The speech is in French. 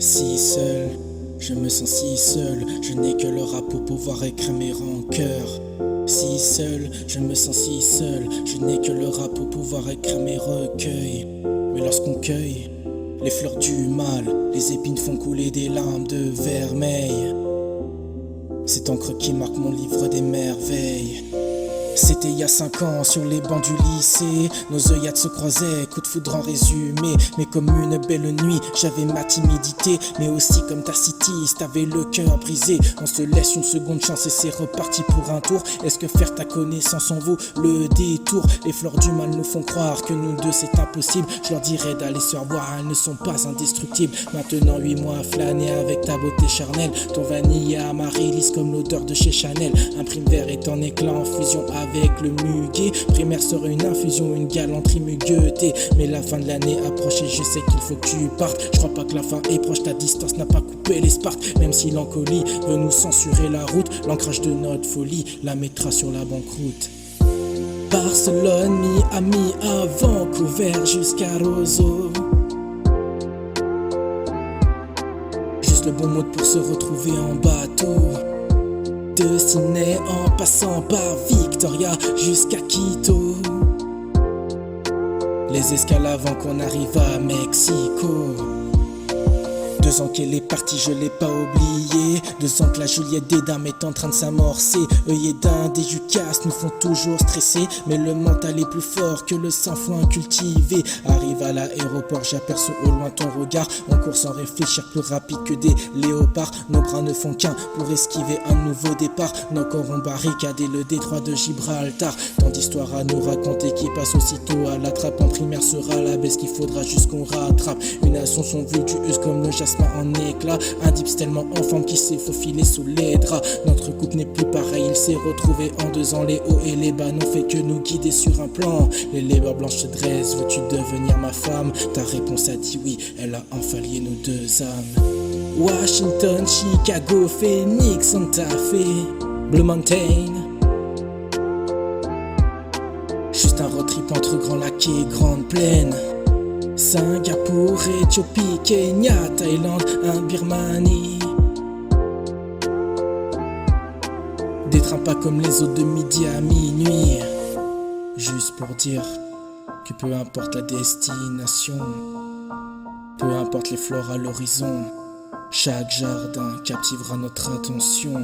Si seul, je me sens si seul, je n'ai que le rap pour pouvoir écrire mes rancœurs. Si seul, je me sens si seul, je n'ai que le rap pour pouvoir écrire mes recueils. Mais lorsqu'on cueille les fleurs du mal, les épines font couler des larmes de vermeil. C'est encre qui marque mon livre des merveilles. C'était il y a 5 ans sur les bancs du lycée. Nos œillades se croisaient, coup de foudre en résumé. Mais comme une belle nuit, j'avais ma timidité. Mais aussi comme Tacitus, t'avais le cœur brisé. On se laisse une seconde chance et c'est reparti pour un tour. Est-ce que faire ta connaissance en vaut le détour? Les fleurs du mal nous font croire que nous deux c'est impossible. Je leur dirais d'aller se revoir, elles ne sont pas indestructibles. Maintenant 8 mois à flâner avec ta beauté charnelle. Ton vanille amarré lisse comme l'odeur de chez Chanel. Un prime vert est en éclat en fusion avec le muguet. Primaire serait une infusion, une galanterie muguetée. Mais la fin de l'année approche et je sais qu'il faut que tu partes. Je crois pas que la fin est proche, ta distance n'a pas coupé les sparks. Même si l'encolie veut nous censurer la route, l'ancrage de notre folie la mettra sur la banqueroute. Barcelone, Miami, à Vancouver jusqu'à Roseau. Juste le bon mode pour se retrouver en bateau. De Sydney en passant par Victoria jusqu'à Quito. Les escales avant qu'on arrive à Mexico. 2 ans qu'elle est partie, je l'ai pas oublié. 2 ans que la Juliette des dames est en train de s'amorcer. Œillets d'un des Jucas nous font toujours stresser. Mais le mental est plus fort que le sang-froid cultivé. Arrive à l'aéroport, j'aperçois au loin ton regard. On court sans réfléchir, plus rapide que des léopards. Nos bras ne font qu'un pour esquiver un nouveau départ. Nos corps ont barricadé le détroit de Gibraltar. Tant d'histoires à nous raconter qui passent aussitôt à la trappe. En primaire sera la baisse qu'il faudra juste qu'on rattrape. Une ascension vultueuse comme le jasmin en éclat. Un dips tellement en forme qui s'est faufilé sous les draps. Notre couple n'est plus pareil, il s'est retrouvé en 2 ans. Les hauts et les bas n'ont fait que nous guider sur un plan. Les lèvres blanches se dressent, veux-tu devenir ma femme? Ta réponse a dit oui, elle a enfin lié nos 2 âmes. Washington, Chicago, Phoenix, Santa Fe, Blue Mountain. Juste un road trip entre Grand Lac et Grande Plaine. Singapour, Éthiopie, Kenya, Thaïlande, Birmanie. Des trains pas comme les autres de midi à minuit. Juste pour dire que peu importe la destination, peu importe les fleurs à l'horizon, chaque jardin captivera notre attention.